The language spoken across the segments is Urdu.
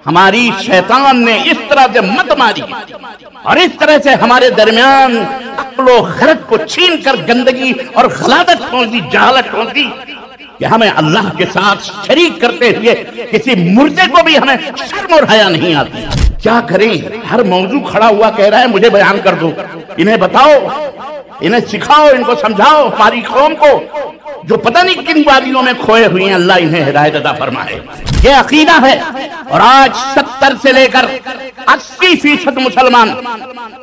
ہماری شیطان نے اس طرح سے مت ماری اور اس طرح سے ہمارے درمیان عقل و خرد کو چھین کر گندگی اور غلاظت ٹھونس دی، جہالت ٹھونس دی کہ ہمیں اللہ کے ساتھ شریک کرتے ہوئے کسی مردے کو بھی ہمیں شرم اور حیا نہیں آتی۔ کیا کریں؟ ہر موضوع کھڑا ہوا کہہ رہا ہے مجھے بیان کر دو، انہیں بتاؤ، انہیں سکھاؤ، ان کو سمجھاؤ، ہماری قوم کو جو پتہ نہیں کن وادیوں میں کھوئے ہوئی ہیں، اللہ انہیں ہدایت عطا فرمائے۔ یہ عقیدہ ہے، اور آج 70 سے لے کر 80% مسلمان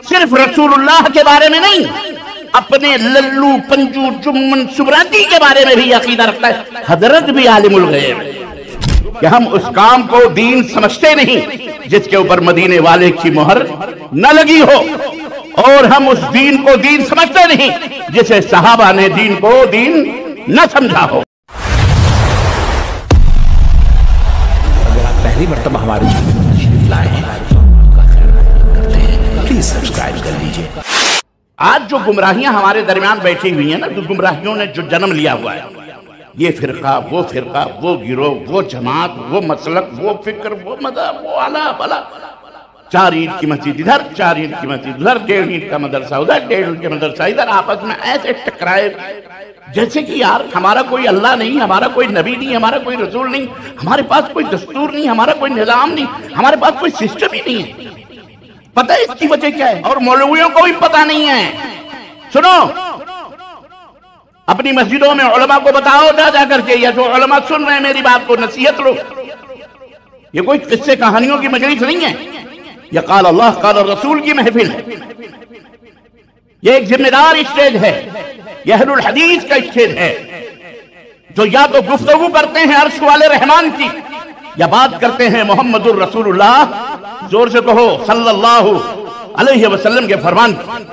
صرف رسول اللہ کے بارے میں نہیں، اپنے للو پنجو جمن سبراتی کے بارے میں بھی عقیدہ رکھتا ہے حضرت بھی عالم الغیب، کہ ہم اس کام کو دین سمجھتے نہیں جس کے اوپر مدینے والے کی مہر نہ لگی ہو، اور ہم اس دین کو دین سمجھتے نہیں جسے صحابہ نے دین کو دین نہ سمجھا ہو۔ اگر آپ پہلی مرتبہ ہمارے چینل پر تشریف لائے ہیں تو آپ کا خیر کرتے ہیں، پلیز سبسکرائب کر لیجئے۔ آج جو گمراہیاں ہمارے درمیان بیٹھی ہوئی ہیں نا، جو گمراہیوں نے جو جنم لیا ہوا ہے، یہ فرقہ، وہ گروہ، وہ جماعت، وہ مسلک، وہ فکر، وہ مذہب، وہ اعلیٰ بلا، 4 اینٹ کی مسجد ادھر، 4 اینٹ کی مسجد ادھر، 1.5 اینٹ کا مدرسہ ادھر، 1.5 اینٹ کا مدرسہ ادھر، آپس میں ایسے ٹکرائے جیسے کہ یار ہمارا کوئی اللہ نہیں، ہمارا کوئی نبی نہیں، ہمارا کوئی رسول نہیں، ہمارے پاس کوئی دستور نہیں، ہمارا کوئی نظام نہیں، ہمارے پاس کوئی سسٹم ہی نہیں ہے۔ پتہ ہے اس کی وجہ کیا ہے؟ اور مولویوں کو بھی پتہ نہیں ہے۔ سنو، اپنی مسجدوں میں علماء کو بتاؤ جا کر کے، یا جو علماء سن رہے ہیں میری بات کو نصیحت لو، یہ کوئی قصے کہانیوں کی مجلس نہیں ہے، یہ قال اللہ قال رسول کی محفل ہے، یہ ایک ذمہ دار اسٹیج ہے، یہ اہل الحدیث کا اسٹیج ہے، جو یا تو گفتگو کرتے ہیں عرش والے رحمان کی، یا بات کرتے ہیں محمد الرسول اللہ، زور سے کہو صلی اللہ علیہ وسلم کے فرمان کی۔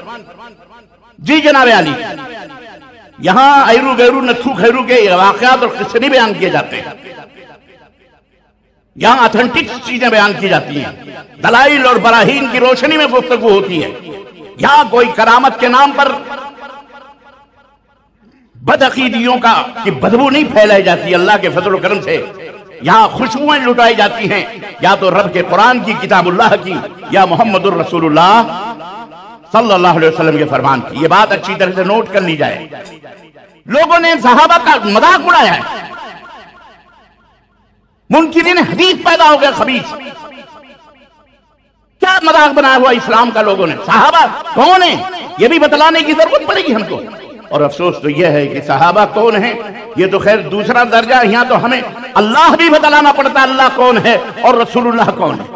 جی جناب علی، یہاں ایرو غیرو نتھو خیرو کے واقعات اور قصے نہیں بیان کیے جاتے ہیں، یہاں اتھنٹک چیزیں بیان کی جاتی ہیں، دلائل اور براہین کی روشنی میں گفتگو ہوتی ہے، یہاں کوئی کرامت کے نام پر بدعقیدیوں کی بدبو نہیں پھیلائی جاتی اللہ کے فضل و کرم سے، یہاں خوشبوئیں لٹائی جاتی ہیں یا تو رب کے قرآن کی، کتاب اللہ کی، یا محمد الرسول اللہ صلی اللہ علیہ وسلم کے فرمان کی۔ یہ بات اچھی طرح سے نوٹ کر لی جائے۔ لوگوں نے صحابہ کا مذاق اڑایا ہے، منکرین حدیث پیدا ہو گیا خبیث۔ کیا مذاق بنایا ہوا اسلام کا لوگوں نے؟ صحابہ کون ہیں یہ بھی بتلانے کی ضرورت پڑے گی ہم کو، اور افسوس تو یہ ہے کہ صحابہ کون ہیں یہ تو خیر دوسرا درجہ، یہاں تو ہمیں اللہ بھی بتلانا پڑتا ہے اللہ کون ہے اور رسول اللہ کون ہے۔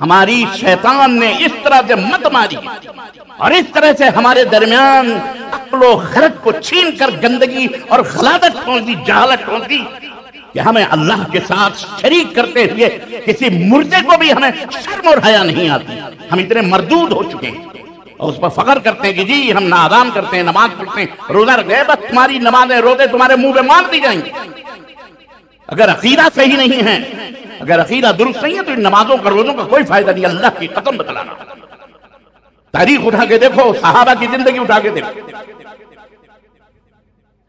ہماری شیطان نے اس طرح سے مت ماری اور اس طرح سے ہمارے درمیان عقل و خرد کو چھین کر گندگی اور غلاظت ٹھونس دی، جہالت ٹھونس دی کہ ہمیں اللہ کے ساتھ شریک کرتے ہوئے کسی مردے کو بھی ہمیں شرم اور حیا نہیں آتی۔ ہم اتنے مردود ہو چکے ہیں اور اس پر فخر کرتے ہیں کہ جی ہم اذان کرتے ہیں، نماز پڑھتے ہیں، روزہ رکھتے ہیں، بس تمہاری نمازیں روزے تمہارے منہ پہ مار دی جائیں گی۔ اگر عقیدہ صحیح نہیں ہے، اگر عقیدہ درست نہیں ہے تو ان نمازوں کا روزوں کا کوئی فائدہ نہیں۔ اللہ کی قسم بتلانا، تاریخ اٹھا کے دیکھو، صحابہ کی زندگی اٹھا کے دیکھو،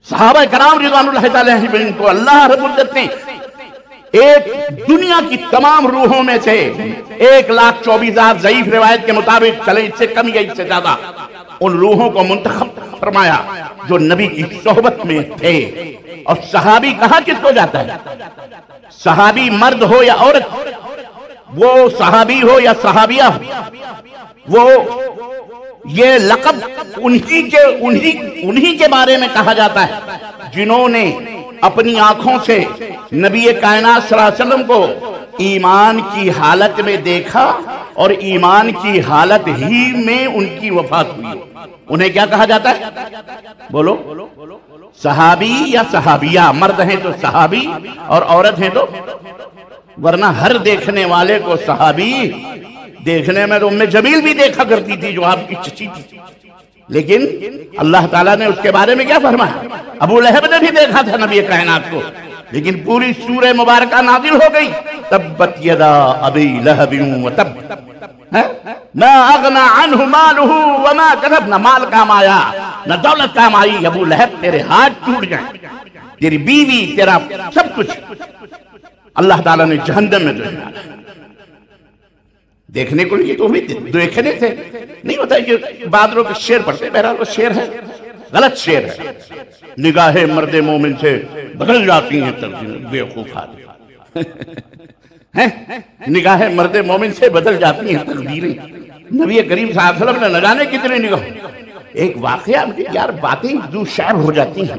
صحابہ کرام رضوان اللہ تعالی علیہم کو اللہ رب العزت نے ایک دنیا کی تمام روحوں میں سے 1,24,000 ضعیف روایت کے مطابق، چلے اس سے کم یا اس سے زیادہ، ان روحوں کو منتخب فرمایا جو نبی کی صحبت میں تھے۔ اور صحابی کہاں کس کو جاتا ہے؟ صحابی مرد ہو یا عورت، وہ صحابی ہو یا صحابیہ ہو، وہ یہ لقب انہی کے بارے میں کہا جاتا ہے جنہوں نے اپنی آنکھوں سے نبی کائنات صلی اللہ علیہ وسلم کو ایمان کی حالت میں دیکھا اور ایمان کی حالت ہی میں ان کی وفات ہوئی۔ انہیں کیا کہا جاتا ہے؟ بولو، صحابی یا صحابیہ؟ مرد ہیں تو صحابی اور عورت ہیں تو، ورنہ ہر دیکھنے والے کو صحابی، دیکھنے میں تو ام جمیل بھی دیکھا کرتی تھی جو آپ کی چچی تھی، لیکن اللہ تعالیٰ نے اس کے بارے میں کیا فرمایا؟ ابو لہب نے بھی دیکھا تھا نبی کائنات کو، لیکن پوری سورہ مبارکہ نازل ہو گئی، تبت یدا ابی لہب وتب، ما اغنا عنہ مالہ وما کسب، نہ مال کام آیا نہ دولت کام آئی، ابو لہب تیرے ہاتھ ٹوٹ گئے، تیری بیوی، تیرا سب کچھ اللہ تعالیٰ نے جہنم میں ڈالا۔ دیکھنے کو لیے تو بھی دیکھنے تھے، نہیں ہوتا ہے کہ بادروں کے شعر پڑھتے، بہرحال وہ شعر ہے، غلط شعر ہے. نگاہ مرد مومن سے بدل جاتی ہیں تقدیریں، بیوقوف آدمی. نگاہ مرد مومن سے بدل جاتی ہیں تقدیریں. نبی کریم صلی اللہ علیہ وسلم نے نہ جانے کتنے نگاہ. ایک واقعہ یار، باتیں دو شعر ہو جاتی ہیں،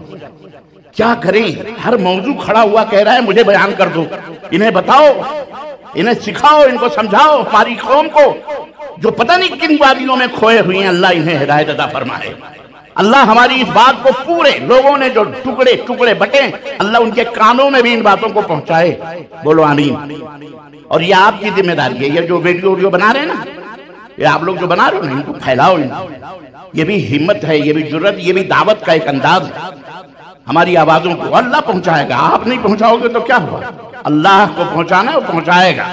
کیا کریں؟ ہر موضوع کھڑا ہوا کہہ رہا ہے مجھے بیان کر دو، انہیں بتاؤ، انہیں سکھاؤ، ان کو سمجھاؤ. ہماری قوم کو جو پتہ نہیں کن وادیوں میں کھوئے ہوئے ہیں، اللہ انہیں ہدایت عطا فرمائے. اللہ ہماری اس بات کو پورے لوگوں نے جو ٹکڑے ٹکڑے بٹے، اللہ ان کے کانوں میں بھی ان باتوں کو پہنچائے. بولو آمین. اور یہ آپ کی ذمہ داری ہے. یہ جو ویڈیو بنا رہے ہیں نا، یہ آپ لوگ جو بنا رہے ہیں ان کو پھیلاؤ. یہ بھی ہمت ہے، یہ بھی جرت، یہ بھی دعوت کا ایک انداز ہے. ہماری آوازوں کو اللہ پہنچائے گا. آپ نہیں پہنچاؤ گے تو کیا ہوا؟ اللہ کو پہنچانا ہے، وہ پہنچائے گا.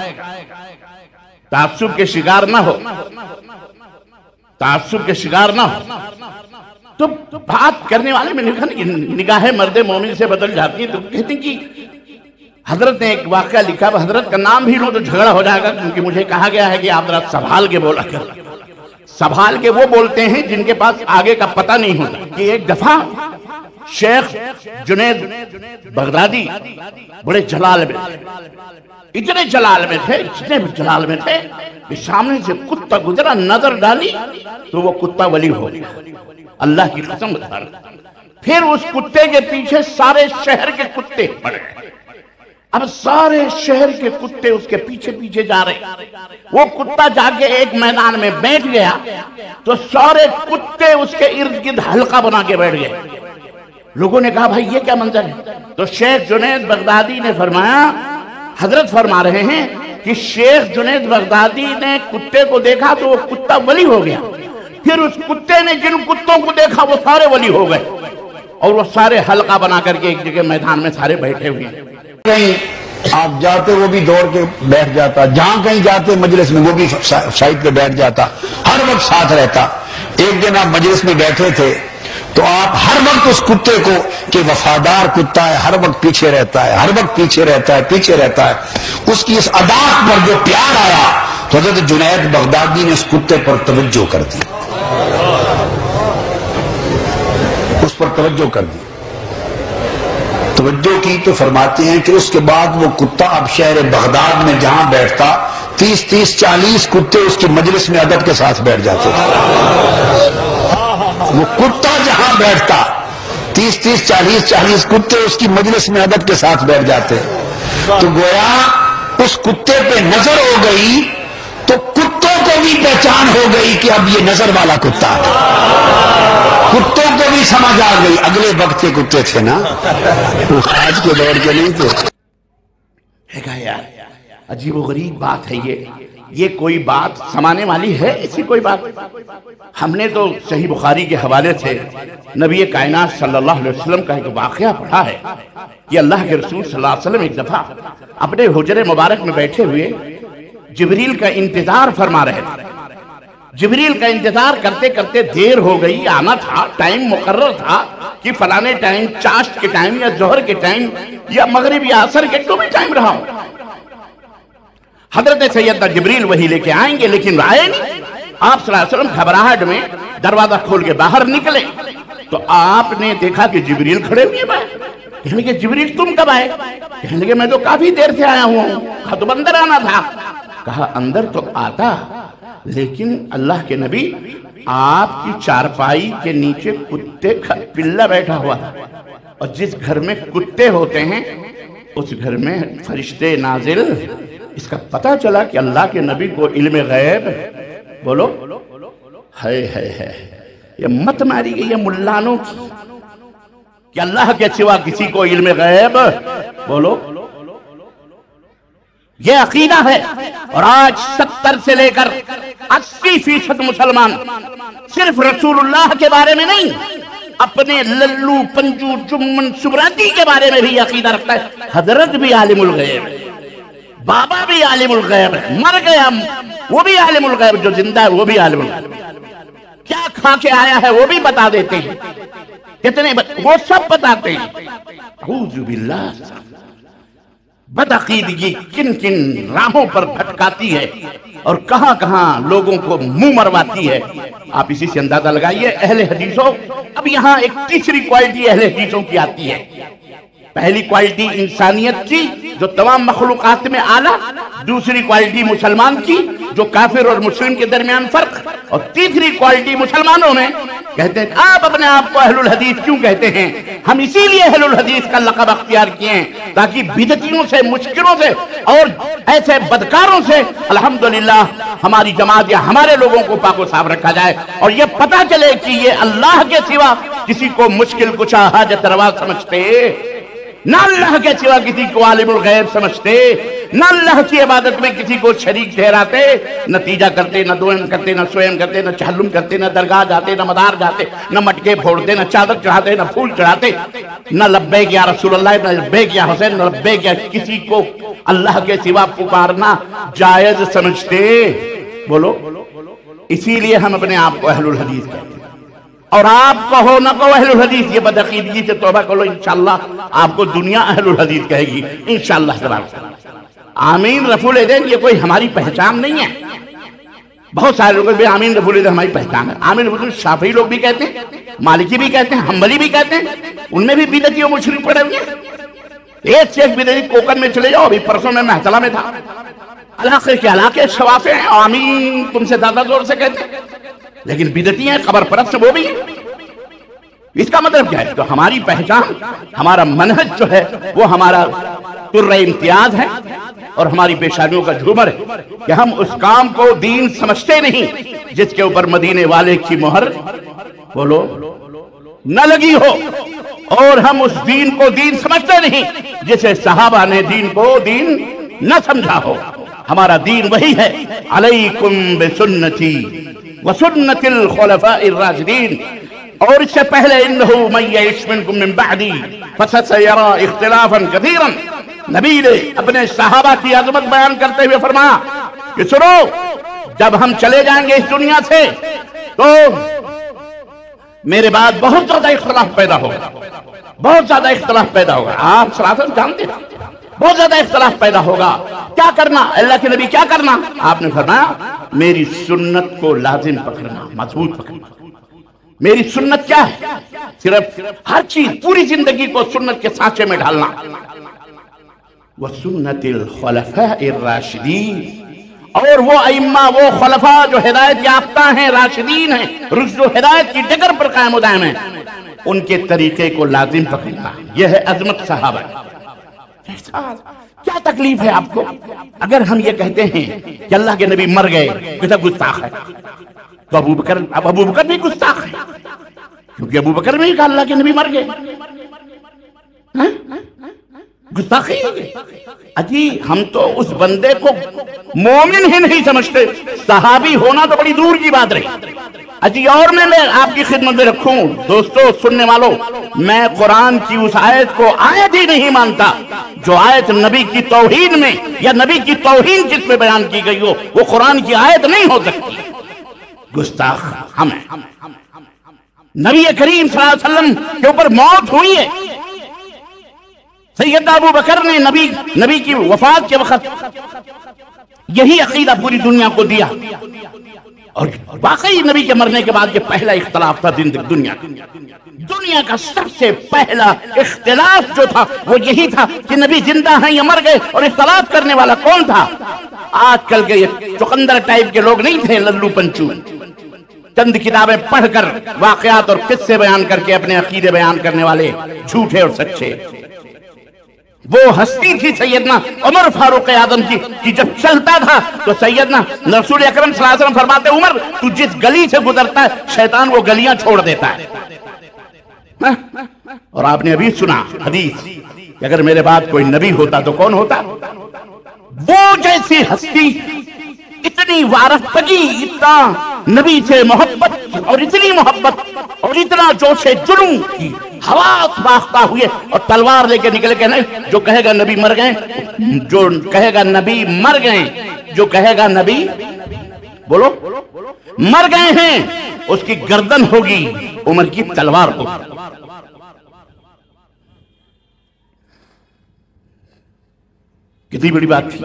تعصب کے شکار نہ ہو، تعصب کے شکار نہ ہو. تو بات کرنے والے میں لکھا کہ نگاہ مرد مومن سے بدل جاتی ہے. تو کہتے ہیں کہ حضرت نے ایک واقعہ لکھا، حضرت کا نام بھی لوں تو جھگڑا ہو جائے گا، کیونکہ مجھے کہا گیا ہے کہ آپ ذرا سنبھال کے بولا کر. سنبھال کے وہ بولتے ہیں جن کے پاس آگے کا پتہ نہیں ہوتا. کہ ایک دفعہ شیخ جنید بغدادی بڑے جلال میں، اتنے جلال میں تھے، اتنے جلال میں تھے کہ سامنے سے کتا گزرا، نظر ڈالی تو وہ کتا ولی ہو گیا. اللہ کی قسم بتا رہا. پھر اس کتے کے پیچھے سارے شہر کے کتے پڑ گئے. اب سارے شہر کے کتے اس کے پیچھے پیچھے جا رہے. وہ کتا جا کے ایک میدان میں بیٹھ گیا تو سارے کتے اس کے ارد گرد حلقہ بنا کے بیٹھ گئے. لوگوں نے کہا بھائی یہ کیا منظر ہے؟ تو شیخ جنید بغدادی نے فرمایا، حضرت فرما رہے ہیں کہ شیخ جنید بغدادی نے کتے کو دیکھا تو وہ کتا ولی ہو گیا. پھر اس کتے نے جن کتوں کو دیکھا وہ سارے ولی ہو گئے، اور وہ سارے حلقہ بنا کر کے ایک جگہ میدان میں سارے بیٹھے ہوئے ہیں. کہیں آپ جاتے وہ بھی دوڑ کے بیٹھ جاتا، جہاں کہیں جاتے مجلس میں وہ بھی سائڈ پہ بیٹھ جاتا، ہر وقت ساتھ رہتا. ایک دن آپ مجلس میں بیٹھے تھے تو آپ ہر وقت اس کتے کو کہ وفادار کتا ہے، ہر وقت پیچھے رہتا ہے، ہر وقت پیچھے رہتا ہے، پیچھے رہتا ہے. اس کی اس عادات پر جو پیار آیا تو حضرت جنید بغدادی نے اس کتے پر توجہ کر دی، اس پر توجہ کر دی. توجہ کی تو فرماتے ہیں کہ اس کے بعد وہ کتا اب شہر بغداد میں جہاں بیٹھتا 30-40 کتے اس کے مجلس میں ادب کے ساتھ بیٹھ جاتے تھے. وہ کتا جہاں بیٹھتا 30-40 کتے اس کی مجلس میں ادب کے ساتھ بیٹھ جاتے. تو گویا اس کتے پہ نظر ہو گئی تو کتوں کو بھی پہچان ہو گئی کہ اب یہ نظر والا کتا ہے. کتوں کو بھی سمجھ آ گئی. اگلے وقت کے کتے تھے نا، آج کے دور کے نہیں تھے. یار عجیب و غریب بات ہے یہ کوئی بات سمانے والی ہے؟ ایسی کوئی بات؟ ہم نے تو صحیح بخاری کے حوالے سے نبی کائنات صلی اللہ علیہ وسلم کا ایک واقعہ پڑھا ہے کہ اللہ کے رسول صلی اللہ علیہ وسلم ایک دفعہ اپنے حجرے مبارک میں بیٹھے ہوئے جبریل کا انتظار فرما رہے تھے. جبریل کا انتظار کرتے کرتے دیر ہو گئی. آنا تھا، ٹائم مقرر تھا کہ فلانے ٹائم، چاشت کے ٹائم یا ظہر کے ٹائم یا مغرب یا عصر کے جو بھی ٹائم رہا ہو، حضرت سیدنا جبریل وہی لے کے آئیں گے، لیکن آئے نہیں. آپ صلی اللہ علیہ وسلم گھبراہٹ میں دروازہ کھول کے باہر نکلے تو آپ نے دیکھا کہ جبریل کھڑے ہوئے باہر. کہنے لگے جبریل تم کب آئے؟ کہنے لگے میں تو کافی دیر سے آیا ہوں. کہا تو اندر آنا تھا. کہا اندر تو آتا، لیکن اللہ کے نبی آپ کی چارپائی کے نیچے کتے کا پلہ بیٹھا ہوا تھا، اور جس گھر میں کتے ہوتے ہیں اس گھر میں فرشتے نازل. اس کا پتہ چلا کہ اللہ کے نبی کو علم غیب. بولو ہے یہ مت ماری گئی ہے ملانوں کی کہ اللہ کے سوا کسی کو علم غیب. بولو یہ عقیدہ ہے. اور آج 70 سے لے کر 80% مسلمان صرف رسول اللہ کے بارے میں نہیں، اپنے للو پنجو جمن سبراتی کے بارے میں بھی عقیدہ رکھتا ہے. حضرت بھی عالم الغیب ہے، بابا بھی عالم الغیب ہے، مر گیا وہ بھی عالم الغیب، جو زندہ ہے وہ بھی عالم الغیب. کیا کھا کے آیا ہے وہ بھی بتا دیتے ہیں، کتنے وہ سب بتاتے ہیں. اعوذ باللہ. بدعقیدگی کن کن راہوں پر بھٹکاتی ہے. اور کہاں کہاں لوگوں کو منہ مرواتی ہے، آپ اسی سے اندازہ لگائیے۔ اہل حدیثوں، اب یہاں ایک تیسری کوالٹی اہل حدیثوں کی آتی ہے۔ پہلی کوالٹی انسانیت کی جو تمام مخلوقات میں اعلیٰ، دوسری کوالٹی مسلمان کی جو کافر اور مسلم کے درمیان فرق، اور تیسری کوالٹی مسلمانوں میں کہتے ہیں آپ اپنے آپ کو اہل الحدیث کیوں کہتے ہیں؟ ہم اسی لیے اہل الحدیث کا لقب اختیار کیے ہیں تاکہ بدعتیوں سے، مشکلوں سے اور ایسے بدکاروں سے الحمدللہ ہماری جماعت یا ہمارے لوگوں کو پاک و صاف رکھا جائے، اور یہ پتہ چلے کہ یہ اللہ کے سوا کسی کو مشکل کشا حاجت روا سمجھتے، نہ اللہ کے سوا کسی کو عالم الغیب سمجھتے، نہ اللہ کی عبادت میں کسی کو شریک ٹھہراتے، نتیجہ کرتے، نہ دوئم کرتے، نہ سوئم کرتے، نہ چہلم کرتے، نہ درگاہ جاتے، نہ مدار جاتے، نہ مٹکے پھوڑتے، نہ چادر چڑھاتے، نہ پھول چڑھاتے، نہ لبیک یا رسول اللہ، نہ لبیک یا حسین، نہ لبیک یا کسی کو اللہ کے سوا پکارنا جائز سمجھتے۔ بولو، اسی لیے ہم اپنے آپ کو اہل الحدیث کہتے ہیں۔ اور آپ کہو نہ کہو اہل الحدیث، یہ بدعقیدگی سے توبہ کرو، انشاءاللہ آپ کو دنیا اہل الحدیث کہے گی انشاءاللہ تبارک۔ آمین رفع الیدین یہ کوئی ہماری پہچان نہیں ہے۔ بہت سارے لوگ بھی آمین رفع الیدین ہماری پہچان ہے۔ آمین رفع الیدین شافعی لوگ بھی کہتے ہیں، مالکی بھی کہتے ہیں، حنبلی بھی کہتے ہیں، ان میں بھی بدعتی و مشرک پڑے ہوئے ہیں۔ ایک سے ایک بدعتی، کوکن میں چلے جاؤ، ابھی پرسوں میں محتلہ میں تھا، علاقے کے علاقے شوافے ہیں، آمین تم سے زیادہ زور سے کہتے ہیں، لیکن بدعتی ہیں، قبر پرست وہ بھی ہیں۔ اس کا مطلب کیا ہے؟ تو ہماری پہچان، ہمارا منہج جو ہے وہ ہمارا تر امتیاز ہے اور ہماری پیشانیوں کا جھومر ہے کہ ہم اس کام کو دین سمجھتے نہیں جس کے اوپر مدینے والے کی مہر بولو نہ لگی ہو، اور ہم اس دین کو دین سمجھتے نہیں جسے صحابہ نے دین کو دین نہ سمجھا ہو۔ ہمارا دین وہی ہے، علیکم بسنتی وسنت الخلفاء الراشدین، اور اس سے پہلے انہو من یعش منکم من بعدی فسیری اختلافا کثیرا۔ نبی نے اپنے صحابہ کی عظمت بیان کرتے ہوئے فرمایا کہ سنو، جب ہم چلے جائیں گے اس دنیا سے تو میرے بعد بہت زیادہ اختلاف پیدا ہوگا، بہت زیادہ اختلاف پیدا ہوگا۔ آپ صراحت جانتے ہیں بہت زیادہ اختلاف پیدا ہوگا۔ کیا کرنا؟ اللہ کے نبی کیا کرنا؟ آپ نے فرمایا میری سنت کو لازم پکڑنا، مضبوط پکڑنا۔ میری سنت کیا ہے؟ صرف ہر چیز، پوری زندگی کو سنت کے سانچے میں ڈھالنا۔ وَسُنَّتِ الْخُلَفَاءِ الرَّاشِدِينَ، اور وہ ائمہ، وہ خلفاء جو ہدایت یافتہ ہیں، راشدین ہیں، رشد و ہدایت کی ڈگر پر قائم و دائم ہیں، ان کے طریقے کو لازم پکڑنا۔ یہ ہے عظمت صحابہ۔ کیا تکلیف ہے آپ کو اگر ہم یہ کہتے ہیں کہ اللہ کے نبی مر گئے، کتا گستاخ ہے؟ تو ابو بکر بھی گستاخ ہے، کیونکہ ابو بکر نے کہا اللہ کے نبی مر گئے، گستاخی ہے۔ اجی ہم تو اس بندے کو مومن ہی نہیں سمجھتے، صحابی ہونا تو بڑی دور کی بات رہی۔ اجی اور میں آپ کی خدمت میں رکھوں دوستو، سننے والوں، میں قرآن کی اس آیت کو آیت ہی نہیں مانتا جو آیت نبی کی توہین میں یا نبی کی توہین جس میں بیان کی گئی ہو، وہ قرآن کی آیت نہیں ہو سکتی۔ گستاخ ہم ہیں۔ نبی کریم صلی اللہ علیہ وسلم کے اوپر موت ہوئی ہے، سیدنا ابو بکر نے نبی کی وفات کے وقت یہی عقیدہ پوری دنیا کو دیا، اور واقعی نبی کے مرنے کے بعد یہ پہلا اختلاف تھا دنیا کا سب سے پہلا اختلاف جو تھا وہ یہی تھا کہ نبی زندہ ہیں یا مر گئے، اور اختلاف کرنے والا کون تھا؟ آج کل کے چقندر ٹائپ کے لوگ نہیں تھے، للو پنچو، چند کتابیں پڑھ کر واقعات اور قصے بیان کر کے اپنے عقیدے بیان کرنے والے جھوٹے اور سچے۔ وہ ہستی تھی سیدنا عمر فاروق اعظم کی جب چلتا تھا تو سیدنا رسول اکرم صلی اللہ علیہ وسلم فرماتے عمر تو جس گلی سے گزرتا ہے شیطان وہ گلیاں چھوڑ دیتا ہے۔ اور آپ نے ابھی سنا حدیث کہ اگر میرے بعد کوئی نبی ہوتا تو کون ہوتا؟ وہ جیسی ہستی، اتنی وارفتگی، اتنا نبی سے محبت اور اتنی محبت اور اتنا جوش جنون کی حواس باختہ ہوئے اور تلوار لے کے نکلے، کہنے جو کہے گا نبی مر گئے، جو کہے گا نبی مر گئے، جو کہے گا نبی بولو مر گئے ہیں، اس کی گردن ہوگی عمر کی تلوار ہوگی۔ کتنی بڑی بات تھی،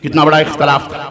کتنا بڑا اختلاف تھا۔